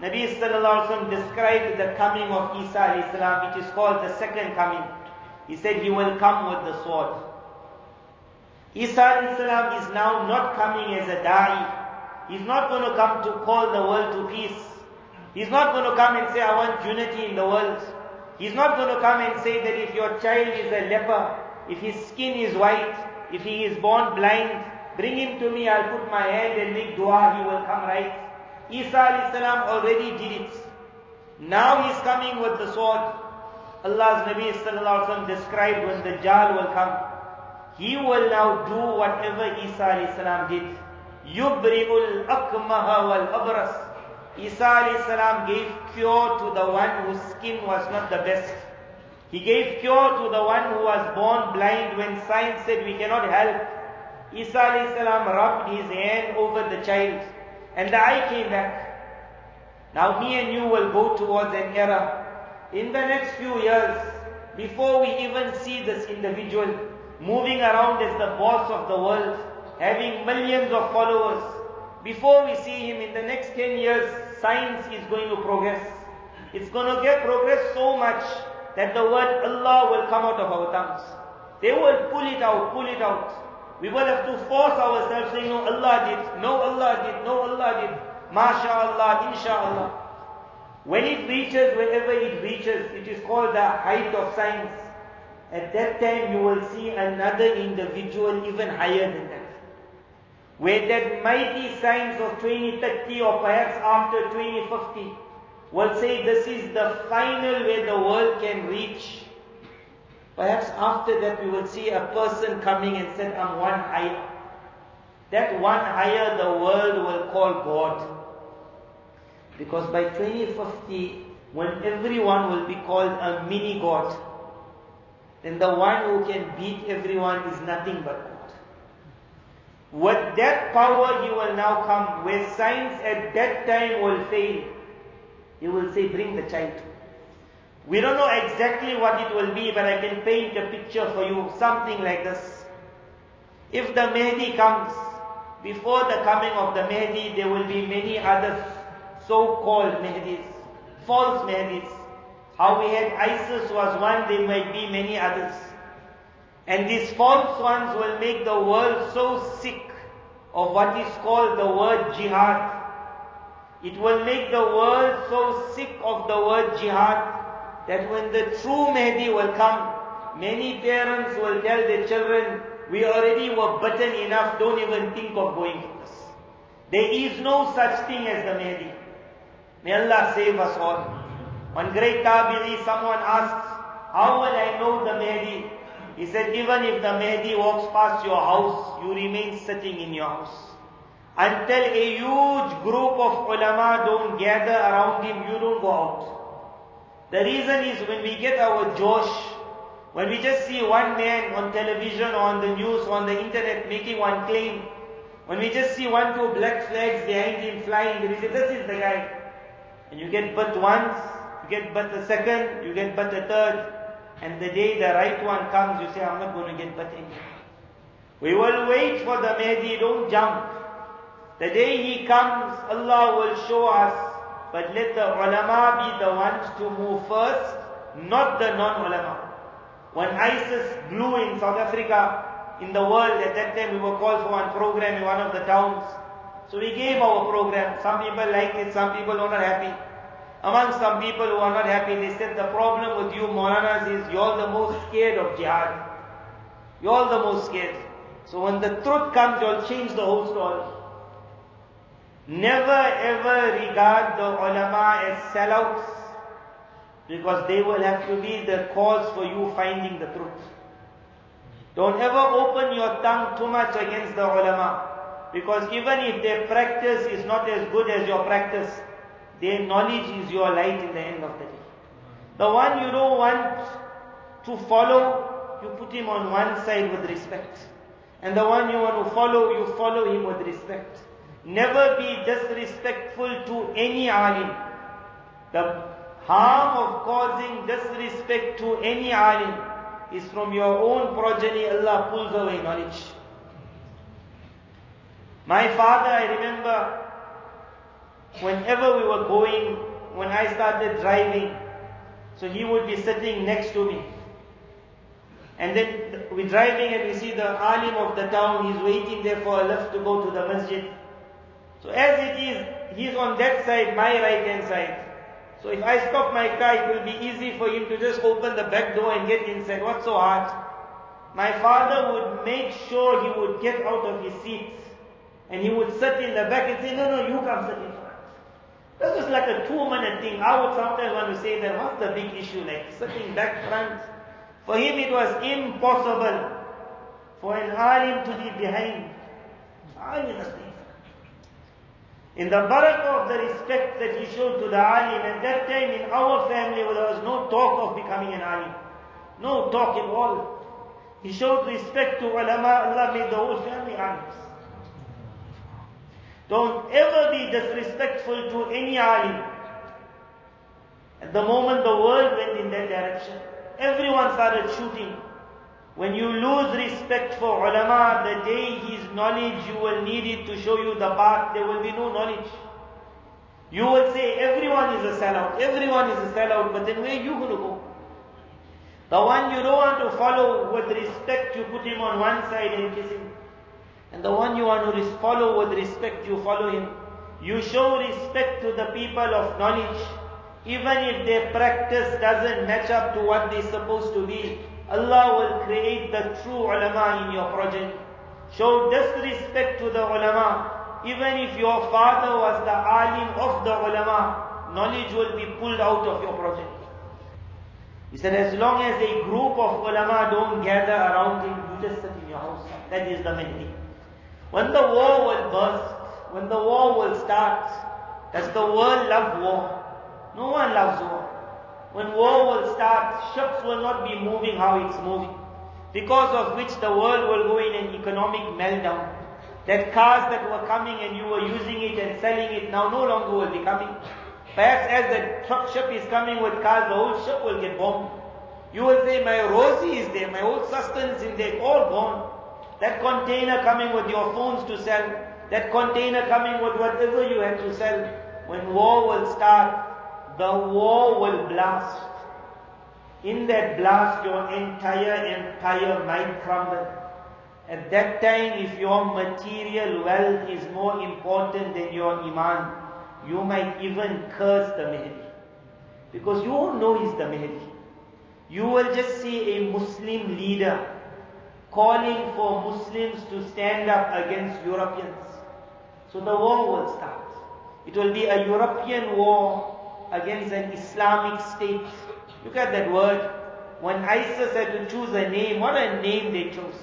Nabi sallallahu alaihi wasallam described the coming of Isa alayhi salam, which is called the second coming. He said he will come with the sword. Isa alayhi salam is now not coming as a da'i. He's not going to come to call the world to peace. He's not going to come and say, I want unity in the world. He's not going to come and say that if your child is a leper, if his skin is white, if he is born blind, bring him to me, I'll put my hand and make dua, he will come right. Isa alayhi salam already did it. Now he's coming with the sword. Allah's Nabi sallallahu alaihi wasallam described when Dajjal will come. he will now do whatever Isa alayhi salam did. Yubri'ul akmaha wal abras. Isa alayhi salam gave cure to the one whose skin was not the best. He gave cure to the one who was born blind when science said we cannot help. Isa alayhi salam rubbed his hand over the child and the eye came back. Now me and you will go towards an era. In the next few years, before we even see this individual moving around as the boss of the world, having millions of followers, before we see him in the next 10 years, science is going to progress. It's going to get progress so much that the word Allah will come out of our tongues. They will pull it out, pull it out. We will have to force ourselves saying, no, Allah did, no, Allah did, no, Allah did. MashaAllah, inshaAllah. When it reaches wherever it reaches, it is called the height of science. At that time you will see another individual even higher than that. Where that mighty science of 2030 or perhaps after 2050 will say this is the final where the world can reach. Perhaps after that we will see a person coming and said, I'm one higher. That one higher the world will call God. Because by 2050, when everyone will be called a mini God, then the one who can beat everyone is nothing but God. With that power he will now come, where science at that time will fail. He will say, bring the child. We don't know exactly what it will be, but I can paint a picture for you, something like this. If the Mahdi comes, before the coming of the Mahdi, there will be many other so-called Mahdis, false Mahdis. How we had ISIS was one, there might be many others. And these false ones will make the world so sick of what is called the word jihad. It will make the world so sick of the word jihad that when the true Mahdi will come, many parents will tell their children, we already were bitten enough, don't even think of going for this. There is no such thing as the Mahdi. May Allah save us all. One great tabi'i, someone asks, how will I know the Mahdi? He said, even if the Mahdi walks past your house, you remain sitting in your house. Until a huge group of ulama don't gather around him, you don't go out. The reason is when we get our josh, when we just see one man on television or on the news or on the internet making one claim, when we just see 1, 2 black flags behind him flying, we say, this is the guy. And you get but once, you get but a second, you get but a third, and the day the right one comes, you say, I'm not going to get but any. We will wait for the Mahdi, don't jump. The day he comes, Allah will show us, but let the ulama be the ones to move first, not the non-ulama. When ISIS blew in South Africa, in the world, at that time we were called for one program in one of the towns. So we gave our program. Some people liked it, some people were not happy. Among some people who are not happy, they said the problem with you Moulanas is you're the most scared of jihad. You're the most scared. So when the truth comes, you'll change the whole story. Never ever regard the ulama as sellouts, because they will have to be the cause for you finding the truth. Don't ever open your tongue too much against the ulama, because even if their practice is not as good as your practice, their knowledge is your light in the end of the day. The one you don't want to follow, you put him on one side with respect. And the one you want to follow, you follow him with respect. Never be disrespectful to any alim. The harm of causing disrespect to any alim is from your own progeny. Allah pulls away knowledge. My father, I remember, whenever we were going, when I started driving, so he would be sitting next to me. And then we're driving and we see the alim of the town, he's waiting there for a lift to go to the masjid. So as it is, he's on that side, my right hand side. So if I stop my car, it will be easy for him to just open the back door and get inside. What's so hard? My father would make sure he would get out of his seat and he would sit in the back and say, no, you come sit in front. This was like a 2-minute thing. I would sometimes want to say that, what's the big issue, like sitting back front? For him it was impossible for an alim to be behind. Alim is there. In the barakah of the respect that he showed to the alim, at that time in our family there was no talk of becoming an alim. No talk at all. He showed respect to ulama, Allah made the whole family alims. Don't ever be disrespectful to any alim. At the moment the world went in that direction, everyone started shooting. When you lose respect for ulama, the day his knowledge you will need it to show you the path, there will be no knowledge. You will say everyone is a sellout, everyone is a sellout, but then where are you going to go? The one you don't want to follow with respect, you put him on one side and kiss him. And the one you want to follow with respect, you follow him. You show respect to the people of knowledge, even if their practice doesn't match up to what they're supposed to be. Allah will create the true ulama in your progeny. Show disrespect to the ulama. Even if your father was the alim of the ulama, knowledge will be pulled out of your progeny. He said, as long as a group of ulama don't gather around him, you just sit in your house. That is the Mahdi. When the war will burst, when the war will start, does the world love war? No one loves war. When war will start, ships will not be moving how it's moving, because of which the world will go in an economic meltdown. That cars that were coming and you were using it and selling it now no longer will be coming. Perhaps as the truck ship is coming with cars, the whole ship will get bombed. You will say, my rosy is there, my whole sustenance is there, all gone. That container coming with your phones to sell, that container coming with whatever you have to sell. When war will start, the war will blast. In that blast, your entire empire might crumble. At that time, if your material wealth is more important than your iman, you might even curse the Mahdi. Because you won't know he's the Mahdi. You will just see a Muslim leader calling for Muslims to stand up against Europeans. So the war will start. It will be a European war against an Islamic state. Look at that word. When ISIS had to choose a name, what a name they chose.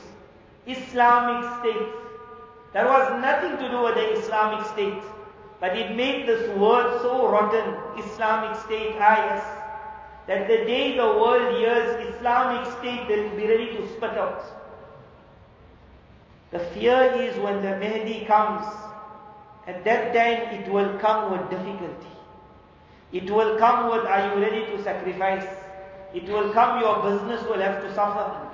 Islamic State. That was nothing to do with the Islamic State. But it made this word so rotten, Islamic State, IS, that the day the world hears Islamic State, they'll be ready to spit out. The fear is when the Mahdi comes, at that time it will come with difficulty. It will come with, are you ready to sacrifice? It will come, your business will have to suffer.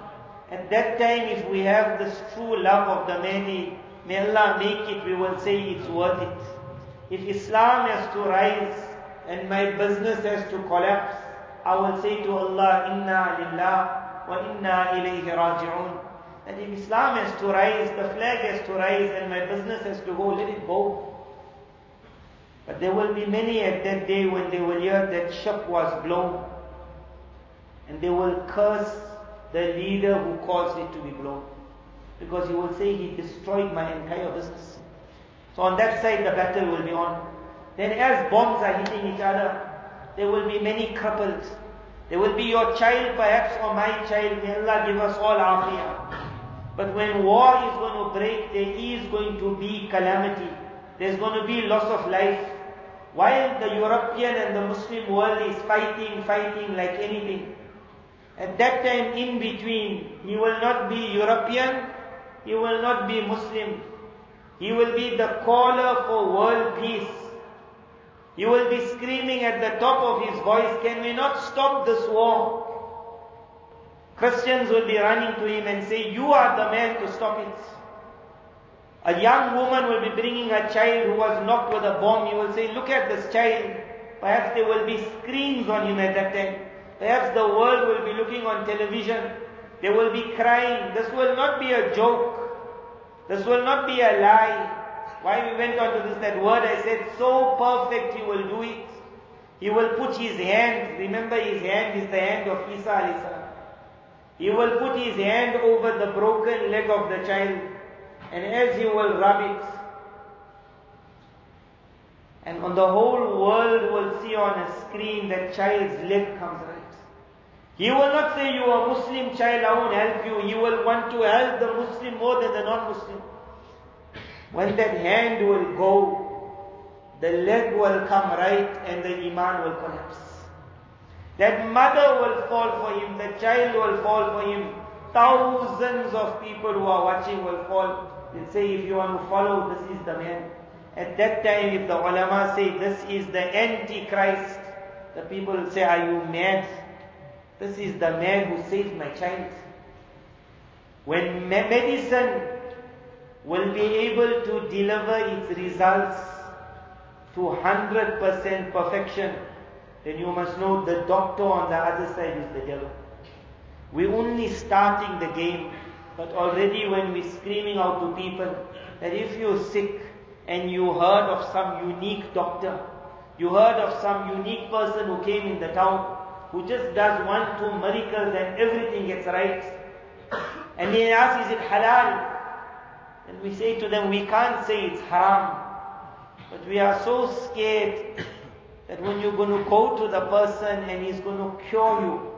At that time, if we have this true love of the Mahdi, may Allah make it, we will say it's worth it. If Islam has to rise and my business has to collapse, I will say to Allah, Inna lillah wa inna ilayhi raji'un. And if Islam has to rise, the flag has to rise and my business has to go, let it go. But there will be many at that day when they will hear that ship was blown. And they will curse the leader who caused it to be blown. Because he will say, he destroyed my entire business. So on that side the battle will be on. Then as bombs are hitting each other, there will be many crippled. There will be your child perhaps or my child. May Allah give us all afiyah. But when war is going to break, there is going to be calamity. There's going to be loss of life. While the European and the Muslim world is fighting like anything, at that time in between, he will not be European, he will not be Muslim. He will be the caller for world peace. He will be screaming at the top of his voice, can we not stop this war? Christians will be running to him and say, you are the man to stop it. A young woman will be bringing a child who was knocked with a bomb. He will say, look at this child. Perhaps there will be screams on him at that time. Perhaps the world will be looking on television. They will be crying. This will not be a joke. This will not be a lie. Why we went on to this, that word I said, so perfect he will do it. He will put his hand, remember his hand is the hand of Isa alayhi salam. He will put his hand over the broken leg of the child. And as he will rub it, and on the whole world will see on a screen that child's leg comes right. He will not say, you are a Muslim child, I won't help you. He will want to help the Muslim more than the non-Muslim. When that hand will go, the leg will come right and the iman will collapse. That mother will fall for him, the child will fall for him. Thousands of people who are watching will fall. They'll say, if you want to follow, this is the man. At that time, if the ulama say, this is the Antichrist, the people will say, are you mad? This is the man who saved my child. When medicine will be able to deliver its results to 100% perfection, then you must know the doctor on the other side is the devil. We're only starting the game, but already when we're screaming out to people that if you're sick and you heard of some unique doctor, you heard of some unique person who came in the town, who just does 1-2 miracles and everything gets right, and they ask, is it halal? And we say to them, we can't say it's haram, but we are so scared that when you're going to go to the person and he's going to cure you,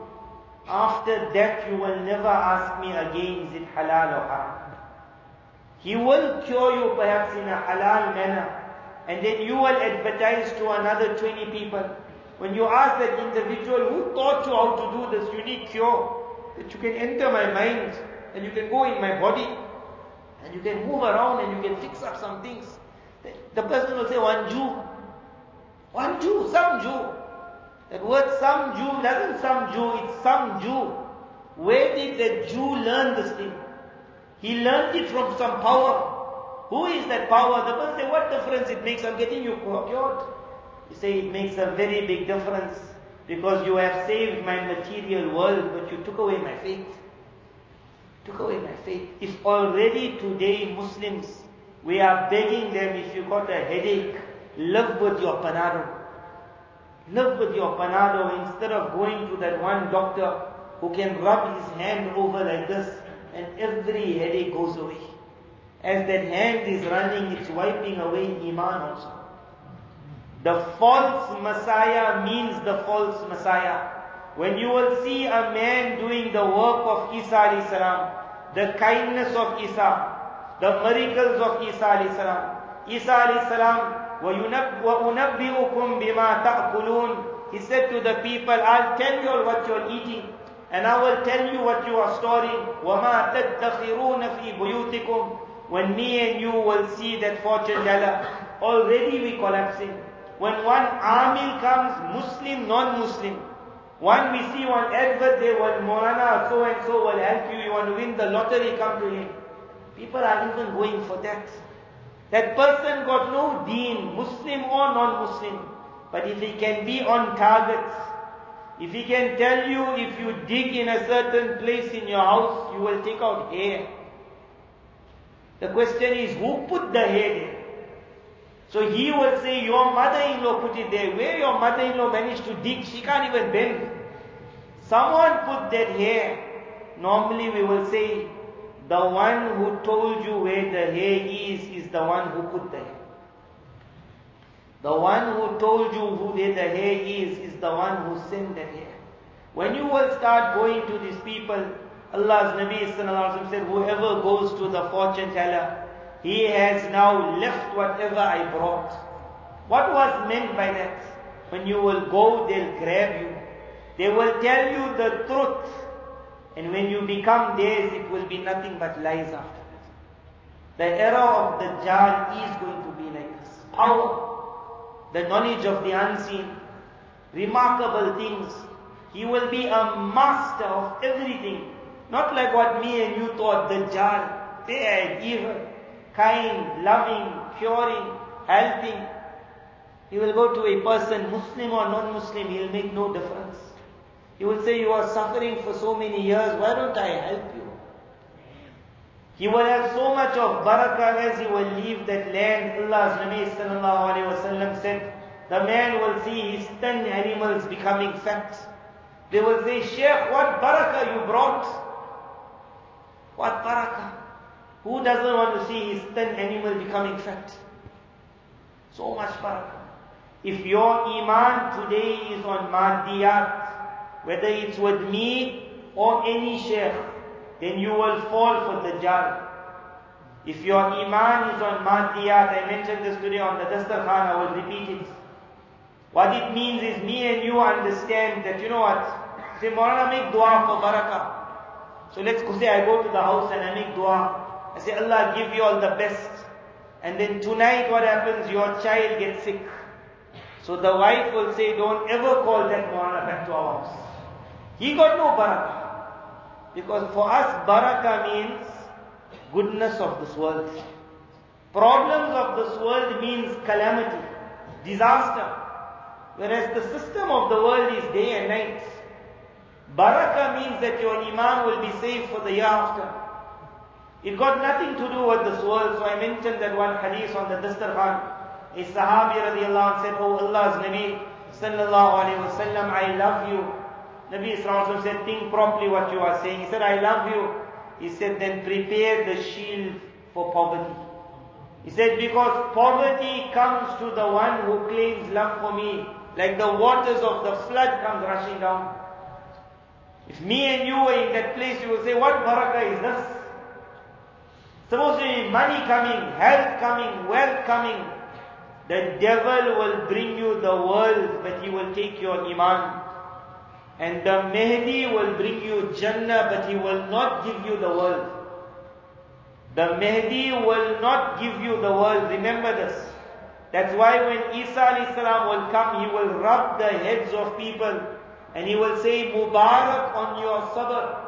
after that you will never ask me again, is it halal or haram? He will cure you perhaps in a halal manner, and then you will advertise to another 20 people. When you ask that individual, who taught you how to do this unique cure, that you can enter my mind, and you can go in my body, and you can move around, and you can fix up some things. The person will say, one Jew. One Jew, some Jew. That word some Jew doesn't some Jew, it's some Jew. Where did the Jew learn this thing? He learned it from some power. Who is that power? The person say, what difference it makes? I'm getting you cured. You say, it makes a very big difference because you have saved my material world, but you took away my faith. Took away my faith. If already today Muslims, we are begging them, if you got a headache, live with your Panado. Live with your Panado instead of going to that one doctor who can rub his hand over like this and every headache goes away. As that hand is running, it's wiping away Iman also. The false Messiah means the false Messiah. When you will see a man doing the work of Isa alayhi salam, the kindness of Isa, the miracles of Isa alayhi salam, Isa alayhi salam, وَأُنَبِّئُكُمْ بِمَا تَأْكُلُونَ. He said to the people, I'll tell you all what you're eating, and I will tell you what you are storing. وَمَا تَدَّخِرُونَ فِي بُيُوتِكُمْ. When me and you will see that fortune teller, already we collapsing. When one amil comes, Muslim, non-Muslim, one we see one advert there, one Moulana so and so will help you, you want to win the lottery, come to him. People are even going for that. That person got no deen, Muslim or non-Muslim. But if he can be on target, if he can tell you if you dig in a certain place in your house, you will take out hair. The question is, who put the hair there? So he will say, your mother-in-law put it there. Where your mother-in-law managed to dig, she can't even bend. Someone put that hair. Normally we will say, the one who told you where the hair is the one who put the hair. The one who told you where the hair is the one who sent the hair. When you will start going to these people, Allah's Nabi sallallahu alaihi wasallam said, whoever goes to the fortune teller, he has now left whatever I brought. What was meant by that? When you will go, they'll grab you. They will tell you the truth. And when you become theirs, it will be nothing but lies after that. The era of Dajjal is going to be like this. Power, the knowledge of the unseen, remarkable things. He will be a master of everything. Not like what me and you thought, Dajjal, bad, evil, kind, loving, curing, helping. He will go to a person, Muslim or non-Muslim, he'll make no difference. He will say, you are suffering for so many years, why don't I help you? He will have so much of barakah as he will leave that land. Allah's Nabi sallallahu alayhi wa sallam said, the man will see his 10 animals becoming fat. They will say, Shaykh, what barakah you brought? What barakah? Who doesn't want to see his 10 animals becoming fat? So much barakah. If your iman today is on mahdiyat, whether it's with me or any sheikh, then you will fall for Dajjal. If your iman is on Mahdiyat, I mentioned this today on the Dastarkhan, I will repeat it. What it means is me and you understand that, you know what, say, Moulana, make dua for barakah. So let's go say I go to the house and I make dua. I say, Allah give you all the best. And then tonight what happens, your child gets sick. So the wife will say, don't ever call that Moulana back to our house. He got no barakah. Because for us, barakah means goodness of this world. Problems of this world means calamity, disaster. Whereas the system of the world is day and night. Barakah means that your iman will be safe for the year after. It got nothing to do with this world. So I mentioned that one hadith on the Dastarkhan. A Sahabi radiallahu anh said, oh Allah's Nabi sallallahu alayhi wa sallam, I love you. Nabi sallallahu said, think properly what you are saying. He said, I love you. He said, then prepare the shield for poverty. He said, because poverty comes to the one who claims love for me. Like the waters of the flood comes rushing down. If me and you were in that place, you will say, what barakah is this? Supposed to be money coming, health coming, wealth coming. The devil will bring you the world, but he will take your iman. And the Mahdi will bring you Jannah, but he will not give you the world. The Mahdi will not give you the world. Remember this. That's why when Isa alayhi salam will come, he will rub the heads of people. And he will say, Mubarak on your sabr.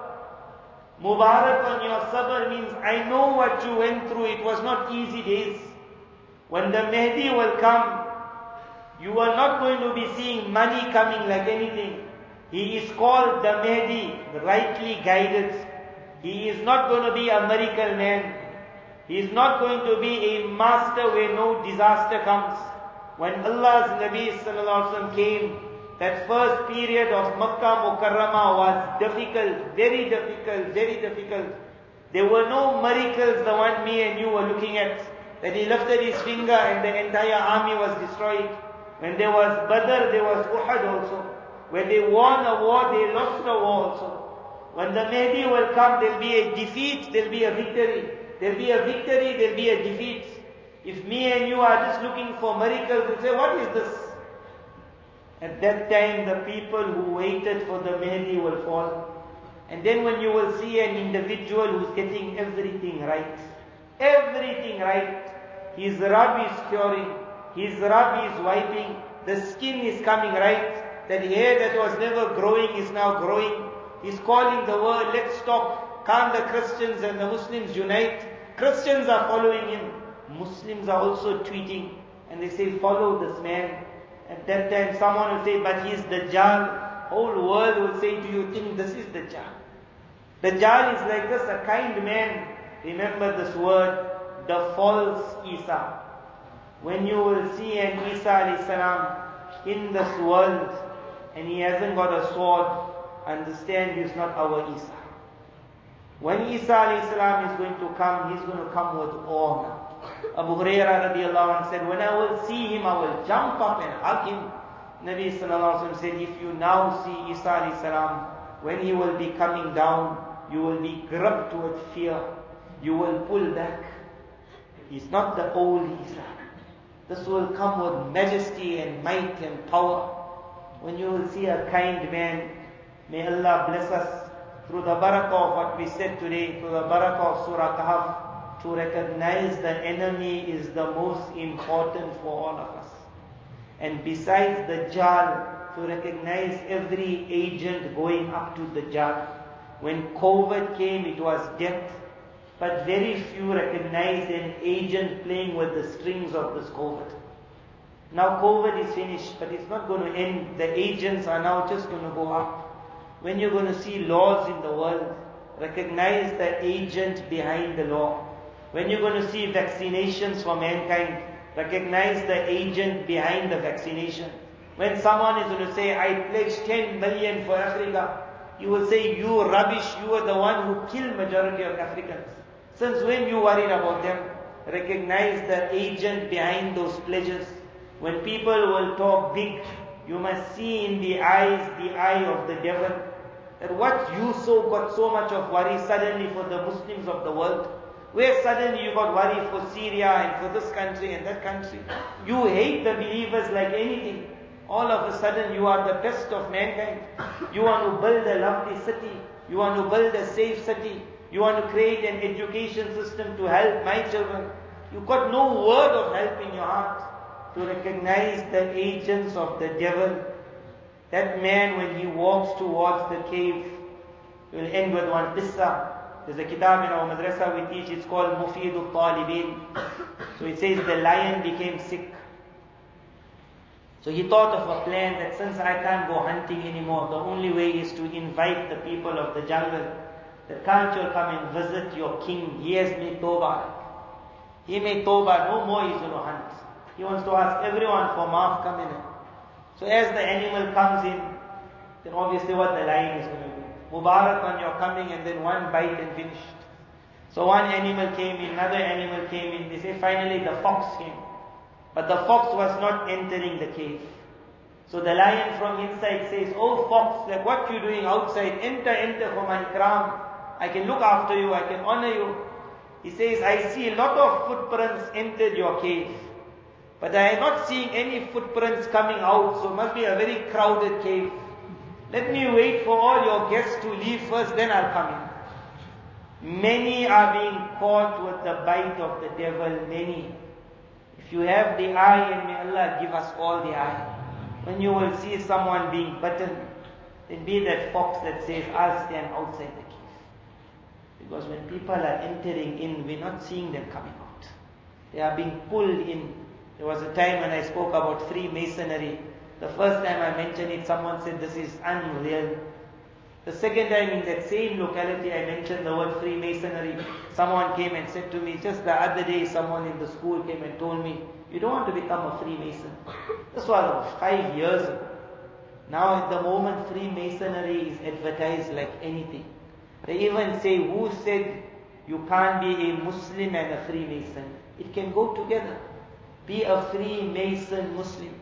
Mubarak on your sabr means, I know what you went through. It was not easy days. When the Mahdi will come, you are not going to be seeing money coming like anything. He is called the Mahdi, rightly guided. He is not going to be a miracle man. He is not going to be a master where no disaster comes. When Allah's Nabi sallallahu alaihi wasallam came, that first period of Makkah Mukarramah was difficult, very difficult, very difficult. There were no miracles, the one me and you were looking at. That he lifted his finger and the entire army was destroyed. When there was Badr, there was Uhud also. When they won a war, they lost a war also. When the Mahdi will come, there will be a defeat, there will be a victory. There will be a victory, there will be a defeat. If me and you are just looking for miracles, we'll say, what is this? At that time, the people who waited for the Mahdi will fall. And then when you will see an individual who's getting everything right, his rub is curing, his rub is wiping, the skin is coming right, that hair that was never growing is now growing. He's calling the world, let's stop. Can't the Christians and the Muslims unite? Christians are following him. Muslims are also tweeting. And they say, follow this man. At that time, someone will say, but he's Dajjal. Whole world will say, do you think this is Dajjal? Dajjal is like this, a kind man. Remember this word, the false Isa. When you will see an Isa alayhi salam in this world, and he hasn't got a sword, understand he's not our Isa. When Isa alayhi salam is going to come, he's going to come with awe now. Abu Hurairah radiallahu anh said, when I will see him, I will jump up and hug him. Nabi sallallahu alayhi wa said, if you now see Isa alayhi salam, when he will be coming down, you will be gripped with fear. You will pull back. He's not the old Isa. This will come with majesty and might and power. When you will see a kind man, may Allah bless us through the barakah of what we said today, through the barakah of Surah Kahf, to recognize the enemy is the most important for all of us. And besides the Dajjal, to recognize every agent going up to the Dajjal. When COVID came, it was death. But very few recognized an agent playing with the strings of this COVID. Now COVID is finished, but it's not going to end. The agents are now just going to go up. When you're going to see laws in the world, recognize the agent behind the law. When you're going to see vaccinations for mankind, recognize the agent behind the vaccination. When someone is going to say, I pledge 10 million for Africa, you will say, you rubbish, you are the one who killed majority of Africans. Since when you worried about them? Recognize the agent behind those pledges. When people will talk big, you must see in the eye of the devil. That what you got so much of worry suddenly for the Muslims of the world, where suddenly you got worry for Syria and for this country and that country. You hate the believers like anything. All of a sudden you are the best of mankind. You want to build a lovely city. You want to build a safe city. You want to create an education system to help my children. You got no word of help in your heart to recognize the agents of the devil. That man, when he walks towards the cave, will end with one qissa. There's a kitab in our madrasa we teach, it's called Mufidul Talibin. So it says the lion became sick. So he thought of a plan that since I can't go hunting anymore, the only way is to invite the people of the jungle. That can't you come and visit your king? He has made tawbah. He made tawbah, no more he's going to hunt. He wants to ask everyone for maaf, come in. So as the animal comes in, then obviously what the lion is going to do. Mubarak on your coming, and then one bite and finished. So one animal came in, another animal came in. They say finally the fox came. But the fox was not entering the cave. So the lion from inside says, "Oh fox, like what you doing outside? Enter for my ikram. I can look after you, I can honor you." He says, "I see a lot of footprints entered your cave. But I am not seeing any footprints coming out, so it must be a very crowded cave. Let me wait for all your guests to leave first, then I'll come in." Many are being caught with the bite of the devil, many. If you have the eye, and may Allah give us all the eye. When you will see someone being bitten, then be that fox that says, "I'll stand outside the cave." Because when people are entering in, we're not seeing them coming out. They are being pulled in. There was a time when I spoke about Freemasonry. The first time I mentioned it, someone said this is unreal. The second time in that same locality I mentioned the word Freemasonry, someone came and said to me, just the other day someone in the school came and told me, "You don't want to become a Freemason." This was about 5 years ago. Now at the moment Freemasonry is advertised like anything. They even say, who said you can't be a Muslim and a Freemason? It can go together. Be a Freemason Muslim.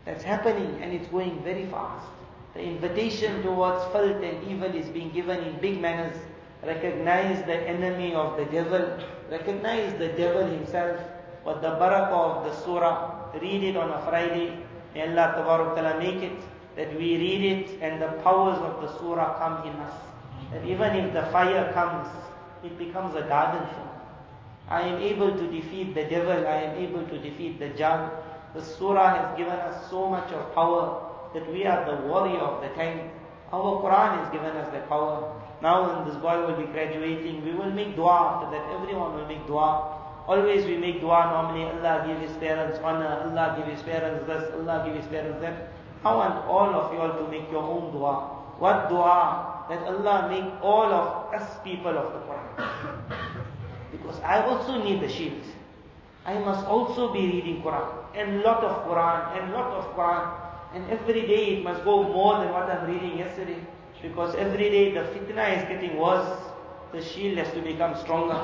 That's happening, and it's going very fast. The invitation towards filth and evil is being given in big manners. Recognize the enemy of the devil. Recognize the devil himself. With the barakah of the surah, read it on a Friday. May Allah Tabarak Ta'ala make it that we read it and the powers of the surah come in us. That even if the fire comes, it becomes a garden for me. I am able to defeat the devil. I am able to defeat the Dajjal. The surah has given us so much of power that we are the warrior of the time. Our Quran has given us that power. Now when this boy will be graduating, we will make dua after that. Everyone will make dua. Always we make dua normally. Allah give his parents honor. Allah give his parents this. Allah give his parents that. I want all of you all to make your own dua. What dua? That Allah make all of us people of the Quran. Because I also need the shield. I must also be reading Quran. And lot of Quran. And lot of Quran. And every day it must go more than what I'm reading yesterday. Because every day the fitnah is getting worse. The shield has to become stronger.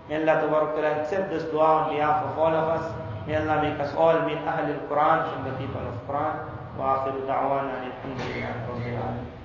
May Allah Ta'ala accept this dua on behalf of all of us. May Allah make us all min Ahl al-Quran, from the people of Quran. Wa akhiru da'wana alhamdulillahi rabbil alamin.